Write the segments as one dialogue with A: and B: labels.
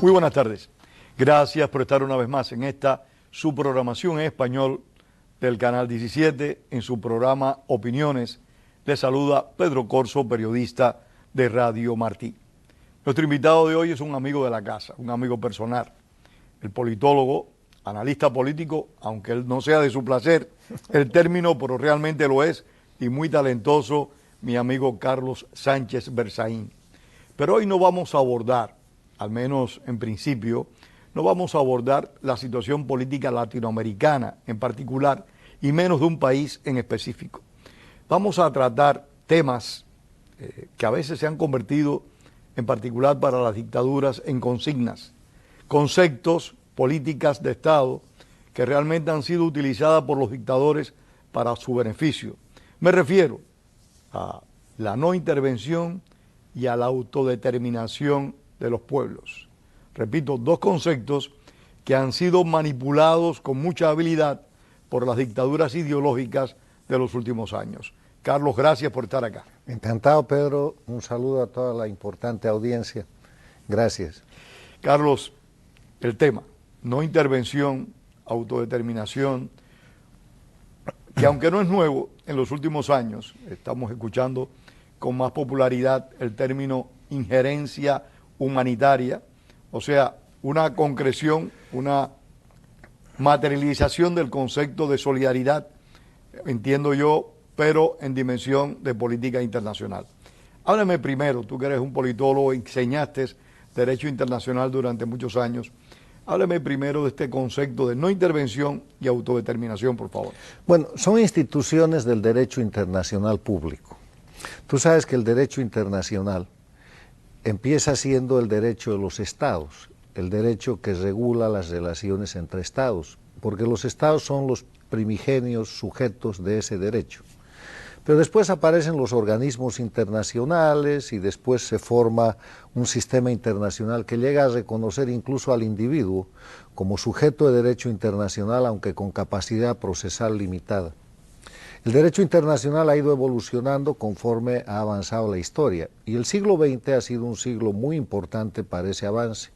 A: Muy buenas tardes. Gracias por estar una vez más en esta su programación en español del Canal 17, en su programa Opiniones. Les saluda Pedro Corso, periodista de Radio Martí. Nuestro invitado de hoy es un amigo de la casa, un amigo personal, el politólogo, analista político, aunque él no sea de su placer el término, pero realmente lo es, y muy talentoso, mi amigo Carlos Sánchez Berzaín. Pero hoy no vamos a abordar, al menos en principio, no vamos a abordar la situación política latinoamericana en particular, y menos de un país en específico. Vamos a tratar temas que a veces se han convertido, en particular para las dictaduras, en consignas, conceptos, políticas de Estado que realmente han sido utilizadas por los dictadores para su beneficio. Me refiero a la no intervención y a la autodeterminación de los pueblos. Repito, dos conceptos que han sido manipulados con mucha habilidad por las dictaduras ideológicas de los últimos años. Carlos, gracias por estar acá.
B: Encantado, Pedro. Un saludo a toda la importante audiencia. Gracias.
A: Carlos, el tema, no intervención, autodeterminación, que aunque no es nuevo, en los últimos años estamos escuchando con más popularidad el término injerencia humanitaria, o sea, una concreción, una materialización del concepto de solidaridad, entiendo yo, pero en dimensión de política internacional. Háblame primero, tú que eres un politólogo, enseñaste Derecho Internacional durante muchos años, háblame primero de este concepto de no intervención y autodeterminación, por favor.
B: Bueno, son instituciones del derecho internacional público. Tú sabes que el derecho internacional empieza siendo el derecho de los estados, el derecho que regula las relaciones entre estados, porque los estados son los primigenios sujetos de ese derecho. Pero después aparecen los organismos internacionales y después se forma un sistema internacional que llega a reconocer incluso al individuo como sujeto de derecho internacional, aunque con capacidad procesal limitada. El derecho internacional ha ido evolucionando conforme ha avanzado la historia y el siglo XX ha sido un siglo muy importante para ese avance,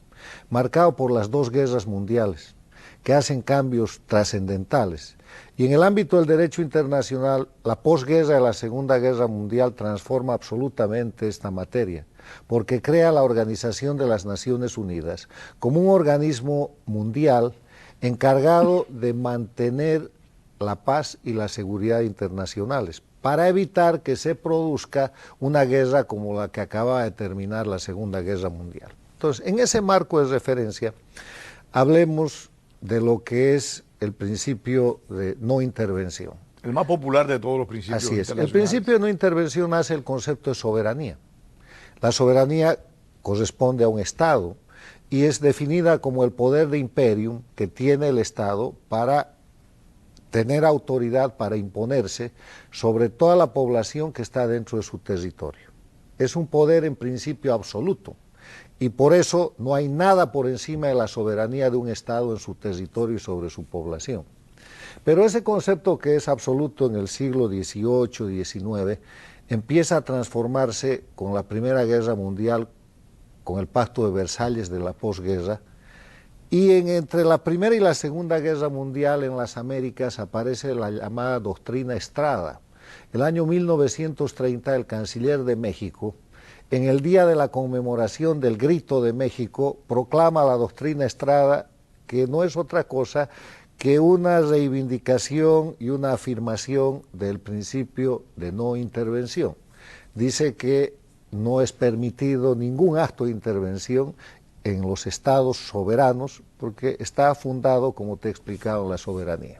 B: marcado por las dos guerras mundiales, que hacen cambios trascendentales. Y en el ámbito del derecho internacional, la posguerra de la Segunda Guerra Mundial transforma absolutamente esta materia, porque crea la Organización de las Naciones Unidas como un organismo mundial encargado de mantener la paz y la seguridad internacionales, para evitar que se produzca una guerra como la que acaba de terminar la Segunda Guerra Mundial. Entonces, en ese marco de referencia, hablemos de lo que es el principio de no intervención.
A: El más popular de todos los principios
B: internacionales. Así es. El principio de no intervención nace el concepto de soberanía. La soberanía corresponde a un Estado y es definida como el poder de imperium que tiene el Estado para tener autoridad para imponerse sobre toda la población que está dentro de su territorio. Es un poder en principio absoluto. Y por eso no hay nada por encima de la soberanía de un Estado en su territorio y sobre su población. Pero ese concepto que es absoluto en el siglo XVIII, XIX, empieza a transformarse con la Primera Guerra Mundial, con el Pacto de Versalles de la posguerra, y entre la Primera y la Segunda Guerra Mundial en las Américas aparece la llamada doctrina Estrada. El año 1930 el canciller de México, en el día de la conmemoración del Grito de México, proclama la doctrina Estrada, que no es otra cosa que una reivindicación y una afirmación del principio de no intervención. Dice que no es permitido ningún acto de intervención en los estados soberanos, porque está fundado, como te he explicado, en la soberanía.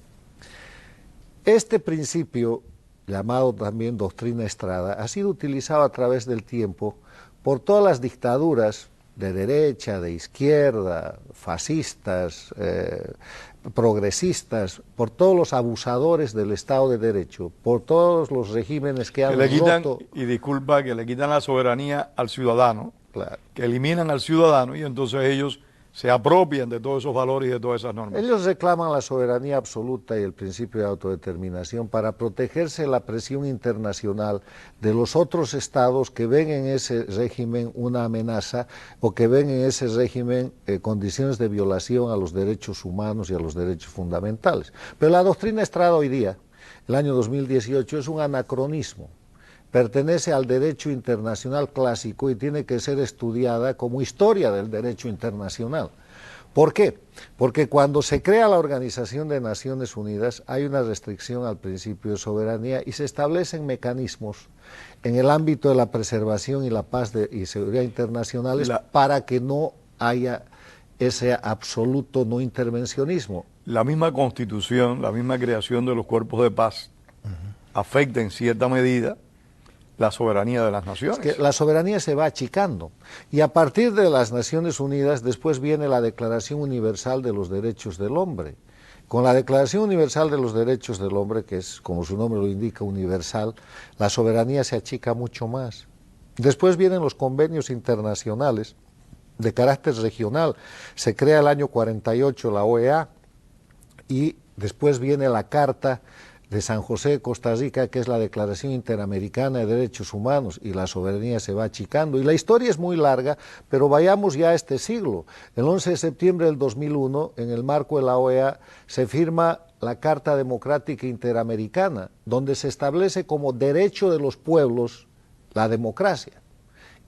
B: Este principio, llamado también doctrina Estrada, ha sido utilizado a través del tiempo por todas las dictaduras de derecha, de izquierda, fascistas, progresistas, por todos los abusadores del Estado de Derecho, por todos los regímenes que han roto...
A: Y disculpa, que le quitan la soberanía al ciudadano,
B: claro,
A: que eliminan al ciudadano y entonces ellos se apropian de todos esos valores y de todas esas normas.
B: Ellos reclaman la soberanía absoluta y el principio de autodeterminación para protegerse de la presión internacional de los otros estados que ven en ese régimen una amenaza o que ven en ese régimen condiciones de violación a los derechos humanos y a los derechos fundamentales. Pero la doctrina Estrada hoy día, el año 2018, es un anacronismo. Pertenece al derecho internacional clásico y tiene que ser estudiada como historia del derecho internacional. ¿Por qué? Porque cuando se crea la Organización de Naciones Unidas hay una restricción al principio de soberanía y se establecen mecanismos en el ámbito de la preservación y la paz y seguridad internacionales para que no haya ese absoluto no intervencionismo.
A: La misma constitución, la misma creación de los cuerpos de paz afecta en cierta medida la soberanía de las naciones.
B: Es que la soberanía se va achicando y a partir de las Naciones Unidas después viene la Declaración Universal de los Derechos del Hombre. Con la Declaración Universal de los Derechos del Hombre, que es, como su nombre lo indica, universal, la soberanía se achica mucho más. Después vienen los convenios internacionales de carácter regional. Se crea el año 48 la OEA y después viene la Carta de San José, Costa Rica, que es la Declaración Interamericana de Derechos Humanos, y la soberanía se va achicando. Y la historia es muy larga, pero vayamos ya a este siglo. El 11 de septiembre del 2001, en el marco de la OEA, se firma la Carta Democrática Interamericana, donde se establece como derecho de los pueblos la democracia.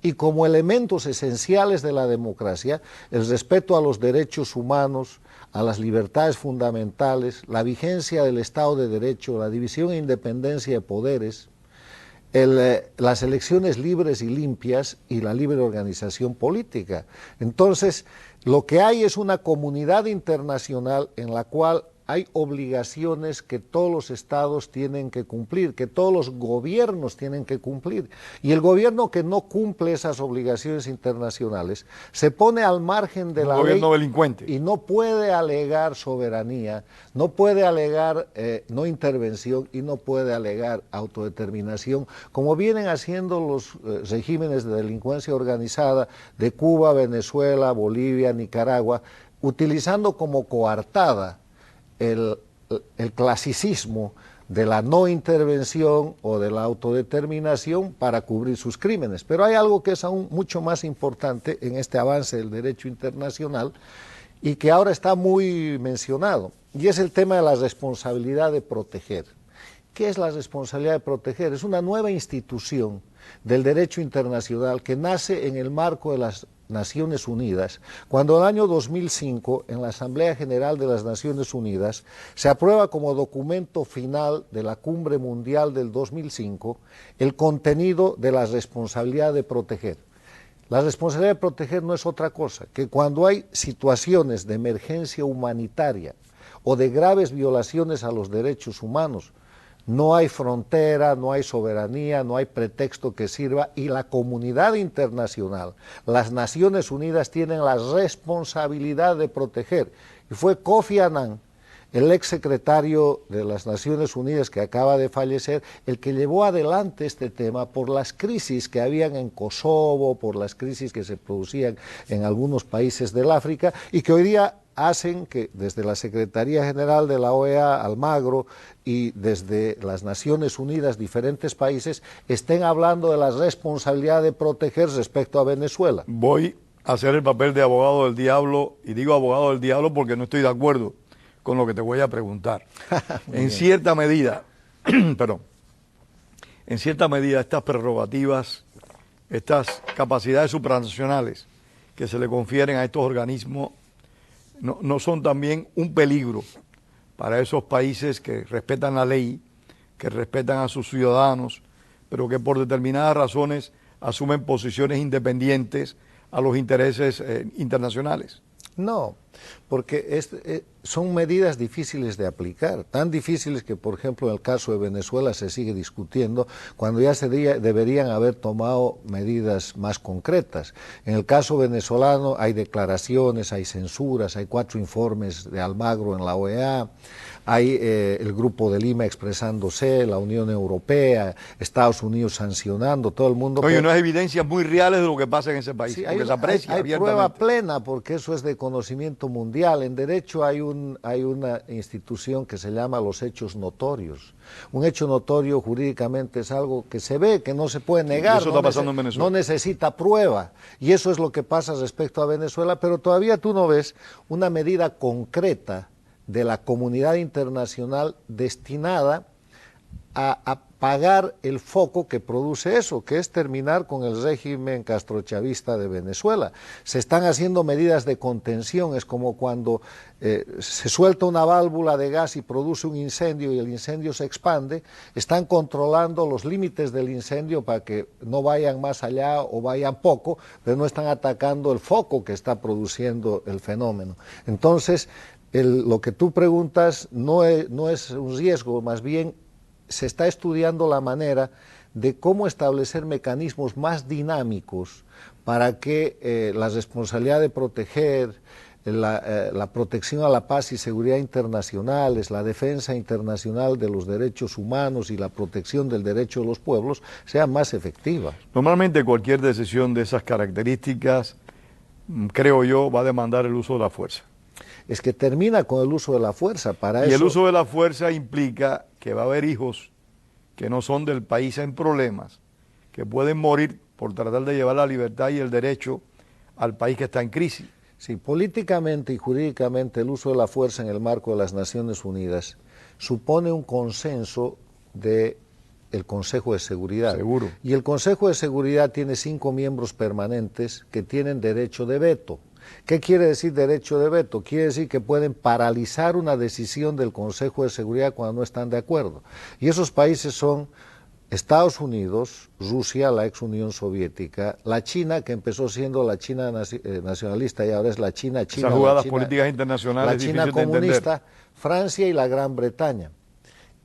B: Y como elementos esenciales de la democracia, el respeto a los derechos humanos, a las libertades fundamentales, la vigencia del Estado de Derecho, la división e independencia de poderes, las elecciones libres y limpias y la libre organización política. Entonces, lo que hay es una comunidad internacional en la cual hay obligaciones que todos los estados tienen que cumplir, que todos los gobiernos tienen que cumplir. Y el gobierno que no cumple esas obligaciones internacionales se pone al margen de la ley.
A: Un gobierno delincuente.
B: Y no puede alegar soberanía, no puede alegar no intervención y no puede alegar autodeterminación, como vienen haciendo los regímenes de delincuencia organizada de Cuba, Venezuela, Bolivia, Nicaragua, utilizando como coartada el clasicismo de la no intervención o de la autodeterminación para cubrir sus crímenes. Pero hay algo que es aún mucho más importante en este avance del derecho internacional y que ahora está muy mencionado, y es el tema de la responsabilidad de proteger. ¿Qué es la responsabilidad de proteger? Es una nueva institución del derecho internacional que nace en el marco de las Naciones Unidas, cuando en el año 2005, en la Asamblea General de las Naciones Unidas, se aprueba como documento final de la Cumbre Mundial del 2005 el contenido de la responsabilidad de proteger. La responsabilidad de proteger no es otra cosa que cuando hay situaciones de emergencia humanitaria o de graves violaciones a los derechos humanos, no hay frontera, no hay soberanía, no hay pretexto que sirva y la comunidad internacional, las Naciones Unidas tienen la responsabilidad de proteger. Y fue Kofi Annan, el exsecretario de las Naciones Unidas que acaba de fallecer, el que llevó adelante este tema por las crisis que habían en Kosovo, por las crisis que se producían en algunos países del África y que hoy día hacen que desde la Secretaría General de la OEA, Almagro, y desde las Naciones Unidas, diferentes países, estén hablando de la responsabilidad de proteger respecto a Venezuela.
A: Voy a hacer el papel de abogado del diablo, y digo abogado del diablo porque no estoy de acuerdo con lo que te voy a preguntar. En cierta medida, perdón, en cierta medida estas prerrogativas, estas capacidades supranacionales que se le confieren a estos organismos no son también un peligro para esos países que respetan la ley, que respetan a sus ciudadanos, pero que por determinadas razones asumen posiciones independientes a los intereses internacionales?
B: No, porque son medidas difíciles de aplicar, tan difíciles que, por ejemplo, en el caso de Venezuela se sigue discutiendo, cuando ya deberían haber tomado medidas más concretas. En el caso venezolano hay declaraciones, hay censuras, hay 4 informes de Almagro en la OEA, hay el Grupo de Lima expresándose, la Unión Europea, Estados Unidos sancionando, todo el mundo.
A: Oye, unas evidencias muy reales de lo que pasa en ese país,
B: sí,
A: porque se aprecia
B: hay
A: abiertamente.
B: Prueba plena, porque eso es de conocimiento mundial. En derecho hay una institución que se llama los hechos notorios. Un hecho notorio jurídicamente es algo que se ve, que no se puede negar.
A: Y eso está pasando en Venezuela.
B: No necesita prueba. Y eso es lo que pasa respecto a Venezuela, pero todavía tú no ves una medida concreta de la comunidad internacional destinada a apagar el foco que produce eso, que es terminar con el régimen castrochavista de Venezuela. Se están haciendo medidas de contención, es como cuando se suelta una válvula de gas y produce un incendio y el incendio se expande, están controlando los límites del incendio para que no vayan más allá o vayan poco, pero no están atacando el foco que está produciendo el fenómeno. Entonces, lo que tú preguntas no es un riesgo, más bien se está estudiando la manera de cómo establecer mecanismos más dinámicos para que la responsabilidad de proteger, la protección a la paz y seguridad internacionales, la defensa internacional de los derechos humanos y la protección del derecho de los pueblos sea más efectiva.
A: Normalmente cualquier decisión de esas características, creo yo, va a demandar el uso de la fuerza.
B: Es que termina con el uso de la fuerza. Para
A: y
B: eso...
A: el uso de la fuerza implica que va a haber hijos que no son del país en problemas, que pueden morir por tratar de llevar la libertad y el derecho al país que está en crisis.
B: Sí, políticamente y jurídicamente el uso de la fuerza en el marco de las Naciones Unidas supone un consenso del Consejo de Seguridad.
A: Seguro.
B: Y el Consejo de Seguridad tiene 5 miembros permanentes que tienen derecho de veto. ¿Qué quiere decir derecho de veto? Quiere decir que pueden paralizar una decisión del Consejo de Seguridad cuando no están de acuerdo. Y esos países son Estados Unidos, Rusia, la ex Unión Soviética, la China, que empezó siendo la China nacionalista y ahora es la China.
A: Esas jugadas políticas internacionales,
B: la China comunista, Francia y la Gran Bretaña.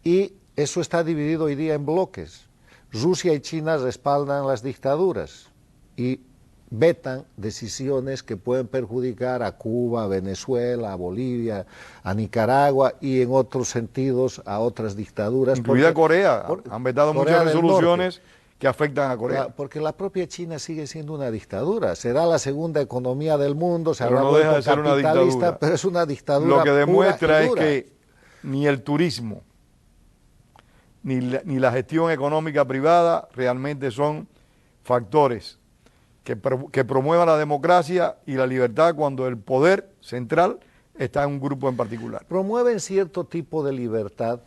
B: Y eso está dividido hoy día en bloques. Rusia y China respaldan las dictaduras y vetan decisiones que pueden perjudicar a Cuba, a Venezuela, a Bolivia, a Nicaragua y en otros sentidos a otras dictaduras.
A: Incluida Corea, han vetado muchas resoluciones que afectan a Corea.
B: Porque la propia China sigue siendo una dictadura, será la segunda economía del mundo, se habrá
A: no deja de ser
B: capitalista,
A: una dictadura.
B: Pero es una dictadura.
A: Lo que demuestra es
B: dura.
A: que ni el turismo, ni la gestión económica privada realmente son factores que promueva la democracia y la libertad cuando el poder central está en un grupo en particular.
B: Promueven cierto tipo de libertad,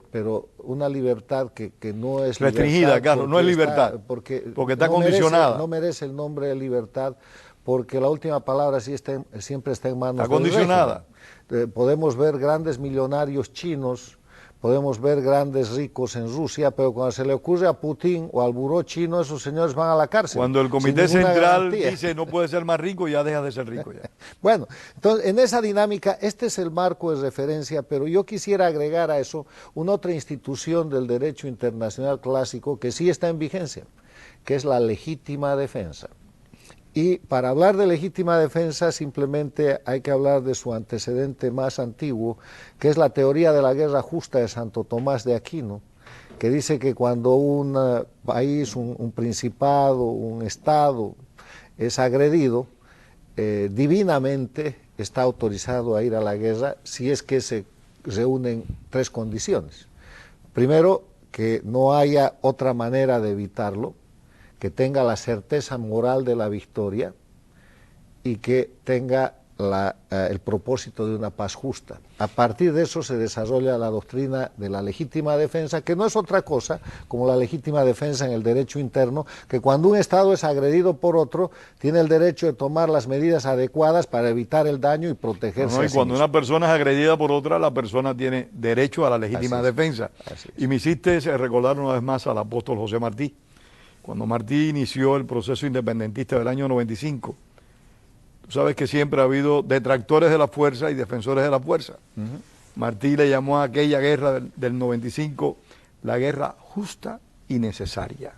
B: pero una libertad que no es
A: restringida, Carlos, no es libertad, porque está condicionada.
B: No merece el nombre de libertad, porque la última palabra siempre está en manos del régimen.
A: Está condicionada.
B: Podemos ver grandes millonarios chinos, podemos ver grandes ricos en Rusia, pero cuando se le ocurre a Putin o al buró chino, esos señores van a la cárcel.
A: Cuando el Comité Central dice no puede ser más rico, ya deja de ser rico. Ya.
B: Bueno, entonces en esa dinámica, este es el marco de referencia, pero yo quisiera agregar a eso una otra institución del derecho internacional clásico que sí está en vigencia, que es la legítima defensa. Y para hablar de legítima defensa simplemente hay que hablar de su antecedente más antiguo, que es la teoría de la guerra justa de Santo Tomás de Aquino, que dice que cuando un país, un principado, un estado es agredido, divinamente está autorizado a ir a la guerra si es que se reúnen 3 condiciones. Primero, que no haya otra manera de evitarlo, que tenga la certeza moral de la victoria y que tenga el propósito de una paz justa. A partir de eso se desarrolla la doctrina de la legítima defensa, que no es otra cosa como la legítima defensa en el derecho interno, que cuando un Estado es agredido por otro, tiene el derecho de tomar las medidas adecuadas para evitar el daño y protegerse.
A: Y cuando una persona es agredida por otra, la persona tiene derecho a la legítima defensa. Y me hiciste recordar una vez más al apóstol José Martí. Cuando Martí inició el proceso independentista del año 95, tú sabes que siempre ha habido detractores de la fuerza y defensores de la fuerza. Martí le llamó a aquella guerra del 95 la guerra justa y necesaria.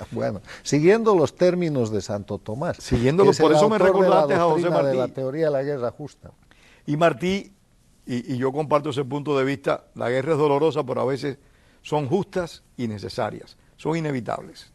B: Bueno, siguiendo los términos de Santo Tomás.
A: Siguiéndolos, por eso me recordaste a José Martí.
B: De la teoría de la guerra justa.
A: Y Martí y yo comparto ese punto de vista. La guerra es dolorosa, pero a veces son justas y necesarias, son inevitables.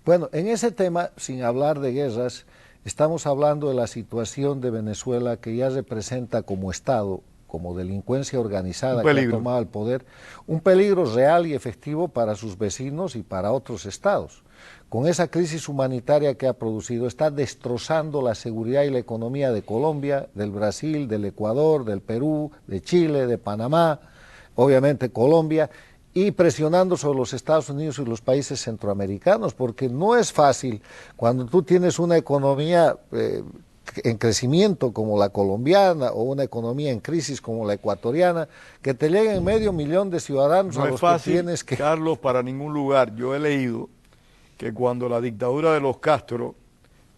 B: Bueno, en ese tema, sin hablar de guerras, estamos hablando de la situación de Venezuela, que ya representa como Estado, como delincuencia organizada que ha tomado el poder, un peligro real y efectivo para sus vecinos y para otros estados. Con esa crisis humanitaria que ha producido, está destrozando la seguridad y la economía de Colombia, del Brasil, del Ecuador, del Perú, de Chile, de Panamá, obviamente Colombia, y presionando sobre los Estados Unidos y los países centroamericanos, porque no es fácil cuando tú tienes una economía en crecimiento como la colombiana o una economía en crisis como la ecuatoriana, que te lleguen 500.000 de ciudadanos
A: no
B: a los
A: es fácil,
B: que tienes que...
A: Carlos, para ningún lugar. Yo he leído que cuando la dictadura de los Castro,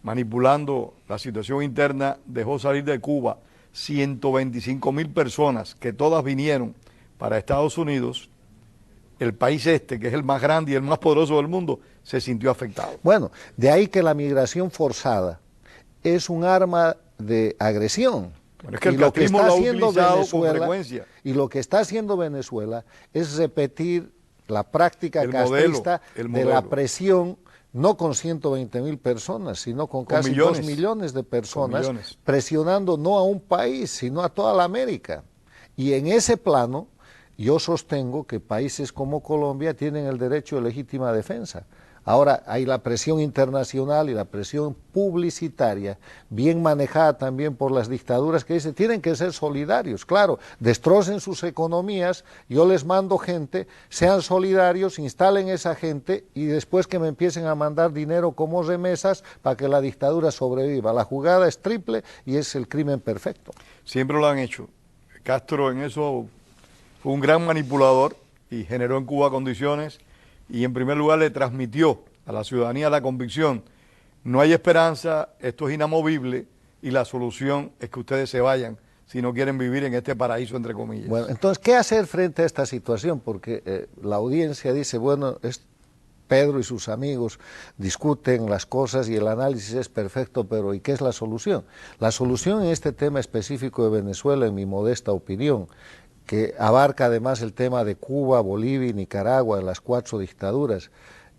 A: manipulando la situación interna, dejó salir de Cuba 125.000 personas, que todas vinieron para Estados Unidos, el país este, que es el más grande y el más poderoso del mundo, se sintió afectado.
B: Bueno, de ahí que la migración forzada es un arma de agresión.
A: Pero es que el castrismo lo ha utilizado con frecuencia.
B: Y lo que está haciendo Venezuela es repetir la práctica castrista de la presión, no con 120.000 personas, sino con casi 2 millones de personas, presionando no a un país, sino a toda la América. Y en ese plano, yo sostengo que países como Colombia tienen el derecho de legítima defensa. Ahora hay la presión internacional y la presión publicitaria, bien manejada también por las dictaduras, que dicen tienen que ser solidarios. Claro, destrocen sus economías, yo les mando gente, sean solidarios, instalen esa gente y después que me empiecen a mandar dinero como remesas para que la dictadura sobreviva. La jugada es triple y es el crimen perfecto.
A: Siempre lo han hecho. Castro en eso fue un gran manipulador y generó en Cuba condiciones y en primer lugar le transmitió a la ciudadanía la convicción: no hay esperanza, esto es inamovible y la solución es que ustedes se vayan si no quieren vivir en este paraíso, entre comillas.
B: Bueno, entonces, ¿qué hacer frente a esta situación? Porque la audiencia dice, bueno, Pedro y sus amigos discuten las cosas y el análisis es perfecto, pero ¿y qué es la solución? La solución en este tema específico de Venezuela, en mi modesta opinión, que abarca además el tema de Cuba, Bolivia y Nicaragua, las 4 dictaduras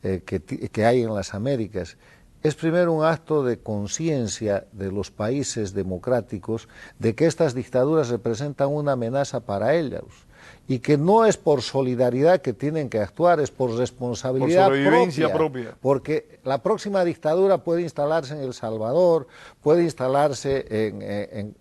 B: que hay en las Américas, es primero un acto de conciencia de los países democráticos de que estas dictaduras representan una amenaza para ellos y que no es por solidaridad que tienen que actuar, es por responsabilidad propia, porque la próxima dictadura puede instalarse en El Salvador, puede instalarse en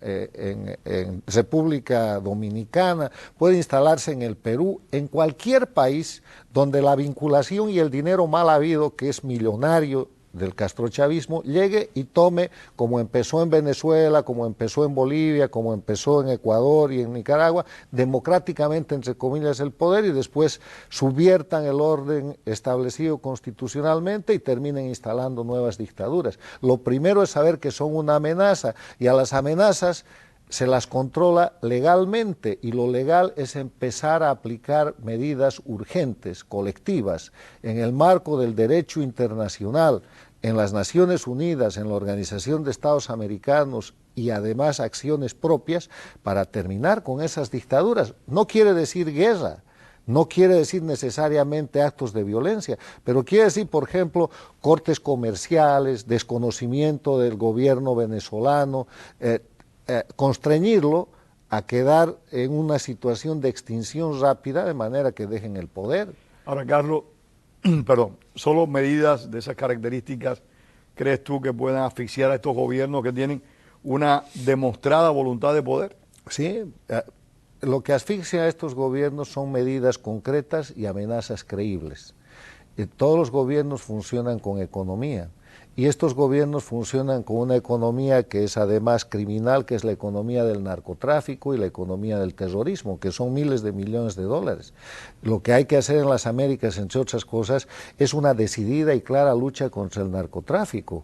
B: República Dominicana, puede instalarse en el Perú, en cualquier país donde la vinculación y el dinero mal habido, que es millonario, del castrochavismo, llegue y tome, como empezó en Venezuela, como empezó en Bolivia, como empezó en Ecuador y en Nicaragua, democráticamente, entre comillas, el poder y después subviertan el orden establecido constitucionalmente y terminen instalando nuevas dictaduras. Lo primero es saber que son una amenaza y a las amenazas se las controla legalmente y lo legal es empezar a aplicar medidas urgentes, colectivas, en el marco del derecho internacional, en las Naciones Unidas, en la Organización de Estados Americanos y además acciones propias para terminar con esas dictaduras. No quiere decir guerra, no quiere decir necesariamente actos de violencia, pero quiere decir, por ejemplo, cortes comerciales, desconocimiento del gobierno venezolano, constreñirlo a quedar en una situación de extinción rápida de manera que dejen el poder.
A: Ahora, Carlos, perdón, ¿solo medidas de esas características crees tú que puedan asfixiar a estos gobiernos que tienen una demostrada voluntad de poder?
B: Sí, lo que asfixia a estos gobiernos son medidas concretas y amenazas creíbles. Todos los gobiernos funcionan con economía. Y estos gobiernos funcionan con una economía que es además criminal, que es la economía del narcotráfico y la economía del terrorismo, que son miles de millones de dólares. Lo que hay que hacer en las Américas, entre otras cosas, es una decidida y clara lucha contra el narcotráfico.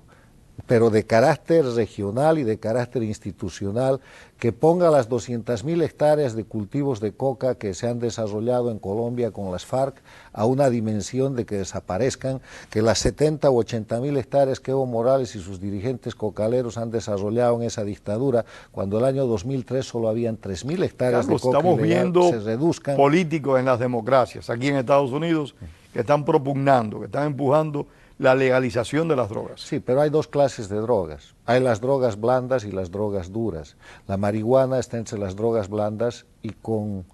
B: pero de carácter regional y de carácter institucional, que ponga las 200.000 hectáreas de cultivos de coca que se han desarrollado en Colombia con las FARC a una dimensión de que desaparezcan, que las 70 u 80.000 hectáreas que Evo Morales y sus dirigentes cocaleros han desarrollado en esa dictadura, cuando el año 2003 solo habían 3.000 hectáreas
A: Carlos,
B: de coca
A: estamos
B: ilegal,
A: viendo
B: se reduzcan.
A: Políticos en las democracias, aquí en Estados Unidos, que están propugnando, que están empujando la legalización de las drogas.
B: Sí, pero hay dos clases de drogas. Hay las drogas blandas y las drogas duras. La marihuana está entre las drogas blandas y con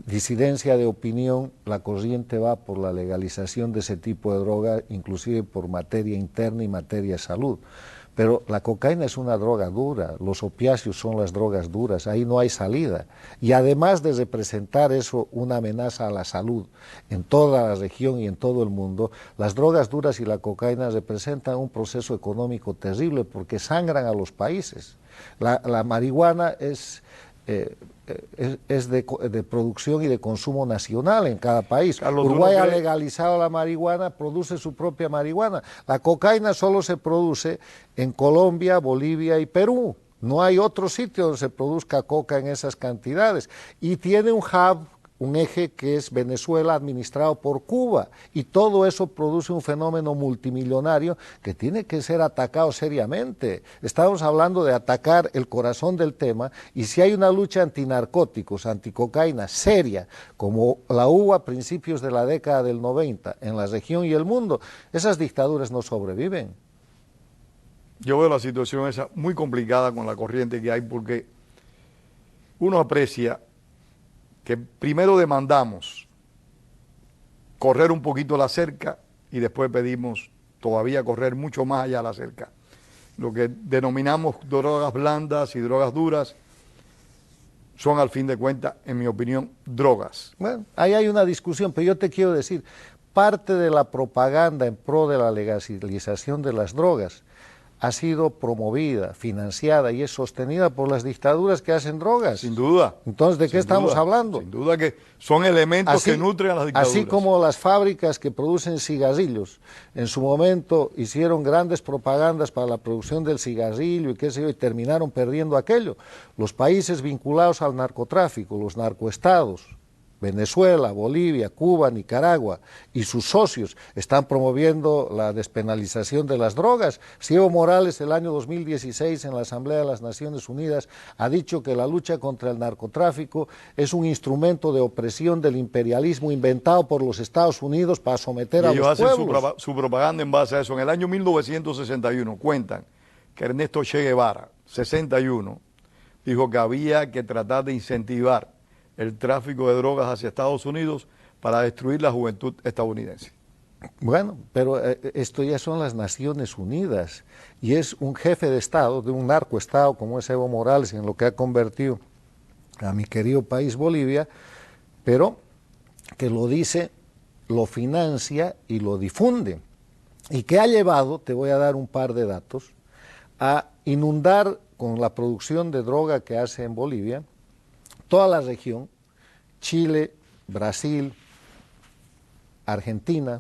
B: disidencia de opinión la corriente va por la legalización de ese tipo de droga, inclusive por materia interna y materia de salud. Pero la cocaína es una droga dura, los opiáceos son las drogas duras, ahí no hay salida. Y además de representar eso una amenaza a la salud en toda la región y en todo el mundo, las drogas duras y la cocaína representan un proceso económico terrible porque sangran a los países. La marihuana es de producción y de consumo nacional en cada país.
A: Carlos,
B: Uruguay ha legalizado la marihuana, produce su propia marihuana. La cocaína solo se produce en Colombia, Bolivia y Perú. No hay otro sitio donde se produzca coca en esas cantidades. Y tiene un hub, un eje que es Venezuela, administrado por Cuba, y todo eso produce un fenómeno multimillonario que tiene que ser atacado seriamente. Estamos hablando de atacar el corazón del tema, y si hay una lucha antinarcóticos, anticocaína seria, como la hubo a principios de la década del 90 en la región y el mundo, esas dictaduras no sobreviven.
A: Yo veo la situación esa muy complicada con la corriente que hay, porque uno aprecia que primero demandamos correr un poquito la cerca y después pedimos todavía correr mucho más allá de la cerca. Lo que denominamos drogas blandas y drogas duras son, al fin de cuentas, en mi opinión, drogas.
B: Bueno, ahí hay una discusión, pero yo te quiero decir, parte de la propaganda en pro de la legalización de las drogas ha sido promovida, financiada y es sostenida por las dictaduras que hacen drogas.
A: Sin duda.
B: Entonces, ¿de qué estamos hablando?
A: Sin duda que son elementos que nutren a las dictaduras.
B: Así como las fábricas que producen cigarrillos, en su momento hicieron grandes propagandas para la producción del cigarrillo y qué sé yo, y terminaron perdiendo aquello. Los países vinculados al narcotráfico, los narcoestados, Venezuela, Bolivia, Cuba, Nicaragua y sus socios están promoviendo la despenalización de las drogas. Si Evo Morales el año 2016 en la Asamblea de las Naciones Unidas ha dicho que la lucha contra el narcotráfico es un instrumento de opresión del imperialismo inventado por los Estados Unidos para someter a los pueblos.
A: Ellos hacen su propaganda en base a eso. En el año 1961 cuentan que Ernesto Che Guevara, 61, dijo que había que tratar de incentivar el tráfico de drogas hacia Estados Unidos para destruir la juventud estadounidense.
B: Bueno, pero esto ya son las Naciones Unidas y es un jefe de Estado, de un narcoestado como es Evo Morales, en lo que ha convertido a mi querido país Bolivia, pero que lo dice, lo financia y lo difunde. Y que ha llevado, te voy a dar un par de datos, a inundar con la producción de droga que hace en Bolivia toda la región, Chile, Brasil, Argentina,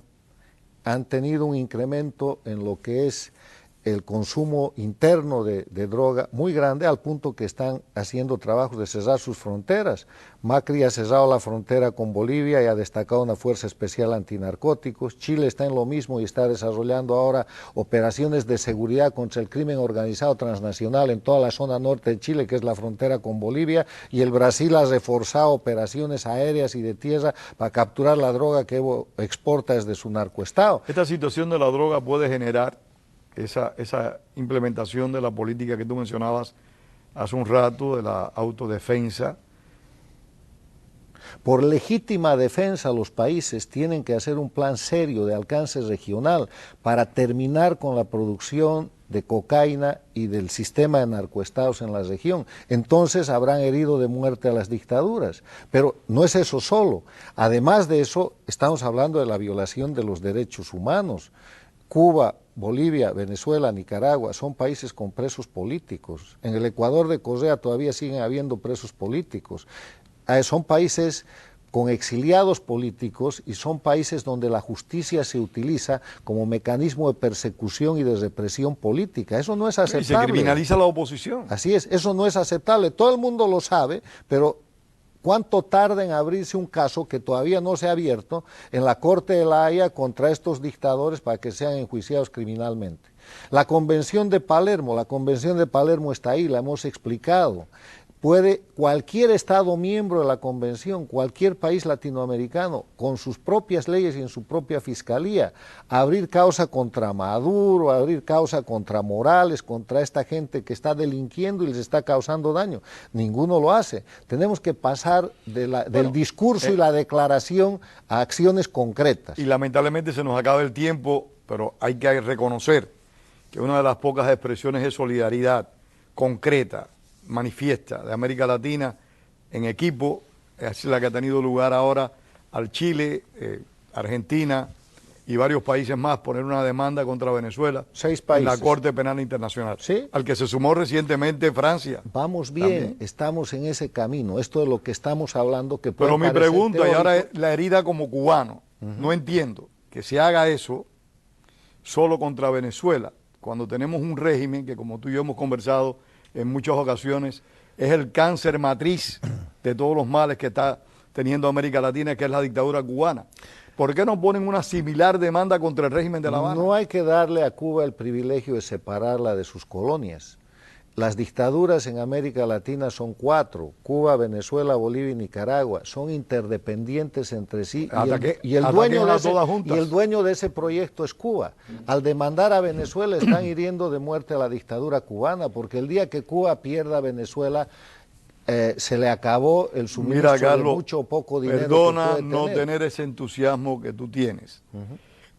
B: han tenido un incremento en lo que es el consumo interno de droga muy grande, al punto que están haciendo trabajos de cerrar sus fronteras. Macri ha cerrado la frontera con Bolivia y ha destacado una fuerza especial antinarcóticos. Chile está en lo mismo y está desarrollando ahora operaciones de seguridad contra el crimen organizado transnacional en toda la zona norte de Chile, que es la frontera con Bolivia, y el Brasil ha reforzado operaciones aéreas y de tierra para capturar la droga que Evo exporta desde su narcoestado.
A: Esta situación de la droga puede generar esa implementación de la política que tú mencionabas hace un rato, de la autodefensa.
B: Por legítima defensa, los países tienen que hacer un plan serio de alcance regional para terminar con la producción de cocaína y del sistema de narcoestados en la región. Entonces habrán herido de muerte a las dictaduras. Pero no es eso solo. Además de eso, estamos hablando de la violación de los derechos humanos. Cuba, Bolivia, Venezuela, Nicaragua son países con presos políticos. En el Ecuador de Correa todavía siguen habiendo presos políticos. Son países con exiliados políticos y son países donde la justicia se utiliza como mecanismo de persecución y de represión política. Eso no es aceptable.
A: Y se criminaliza la oposición.
B: Así es, eso no es aceptable. Todo el mundo lo sabe, pero ¿cuánto tarda en abrirse un caso que todavía no se ha abierto en la Corte de la Haya contra estos dictadores para que sean enjuiciados criminalmente? La Convención de Palermo está ahí, la hemos explicado. Puede cualquier Estado miembro de la Convención, cualquier país latinoamericano, con sus propias leyes y en su propia fiscalía, abrir causa contra Maduro, abrir causa contra Morales, contra esta gente que está delinquiendo y les está causando daño. Ninguno lo hace. Tenemos que pasar del discurso y la declaración a acciones concretas.
A: Y lamentablemente se nos acaba el tiempo, pero hay que reconocer que una de las pocas expresiones de solidaridad concreta, manifiesta de América Latina en equipo, es la que ha tenido lugar ahora al Chile, Argentina y varios países más, poner una demanda contra Venezuela
B: 6 países.
A: En la Corte Penal Internacional,
B: ¿Sí?
A: Al que se sumó recientemente Francia.
B: Vamos bien, también. Estamos en ese camino, esto de lo que estamos hablando que puede
A: Pero mi pregunta,
B: teórico,
A: y ahora es la herida como cubano, no entiendo que se haga eso solo contra Venezuela, cuando tenemos un régimen que, como tú y yo hemos conversado en muchas ocasiones, es el cáncer matriz de todos los males que está teniendo América Latina, que es la dictadura cubana. ¿Por qué no ponen una similar demanda contra el régimen de La Habana?
B: No hay que darle a Cuba el privilegio de separarla de sus colonias. Las dictaduras en América Latina son 4, Cuba, Venezuela, Bolivia y Nicaragua, son interdependientes entre sí y el dueño de ese proyecto es Cuba. Al demandar a Venezuela están hiriendo de muerte a la dictadura cubana, porque el día que Cuba pierda a Venezuela se le acabó el suministro. Mira, Carlos, de mucho o poco dinero.
A: Perdona no tener ese entusiasmo que tú tienes.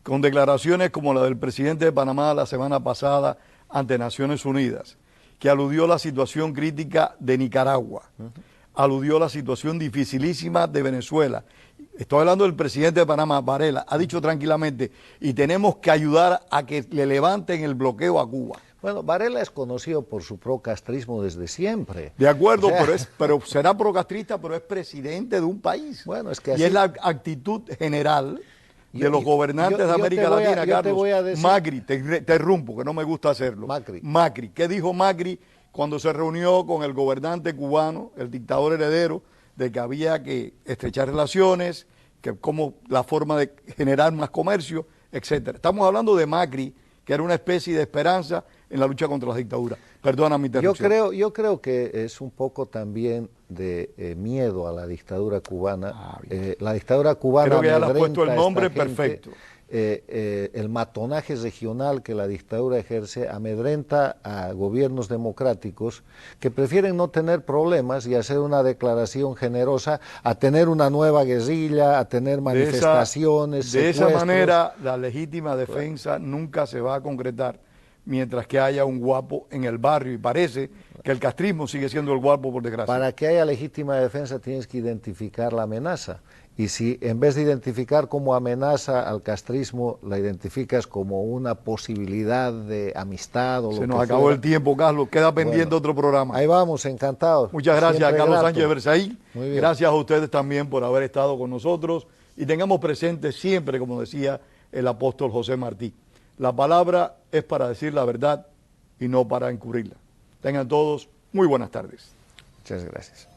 A: Con declaraciones como la del presidente de Panamá la semana pasada ante Naciones Unidas, que aludió a la situación crítica de Nicaragua, aludió a la situación dificilísima de Venezuela. Estoy hablando del presidente de Panamá, Varela, ha dicho tranquilamente, y tenemos que ayudar a que le levanten el bloqueo a Cuba.
B: Bueno, Varela es conocido por su procastrismo desde siempre.
A: De acuerdo, o sea, pero será procastrista, pero es presidente de un país.
B: Bueno, es que así...
A: Y es la actitud general de los gobernantes de América Latina, Carlos. Macri, te interrumpo, que no me gusta hacerlo. Macri. ¿Qué dijo Macri cuando se reunió con el gobernante cubano, el dictador heredero, de que había que estrechar relaciones, que como la forma de generar más comercio, etcétera? Estamos hablando de Macri, que era una especie de esperanza en la lucha contra las dictaduras. Perdona mi interrupción.
B: Yo creo que es un poco también de miedo a la dictadura cubana. La dictadura cubana...
A: Creo que ya le has puesto el nombre perfecto.
B: El matonaje regional que la dictadura ejerce amedrenta a gobiernos democráticos que prefieren no tener problemas y hacer una declaración generosa a tener una nueva guerrilla, a tener manifestaciones,
A: de esa manera la legítima defensa nunca se va a concretar mientras que haya un guapo en el barrio, y parece que el castrismo sigue siendo el guapo, por desgracia.
B: Para que haya legítima defensa tienes que identificar la amenaza, y si en vez de identificar como amenaza al castrismo, la identificas como una posibilidad de amistad o lo que
A: Se nos acabó el tiempo, Carlos, queda pendiente otro programa.
B: Ahí vamos, encantado.
A: Muchas gracias, Carlos Sánchez Berzaí. Gracias a ustedes también por haber estado con nosotros, y tengamos presente siempre, como decía el apóstol José Martí, la palabra es para decir la verdad y no para encubrirla. Tengan todos muy buenas tardes.
B: Muchas gracias.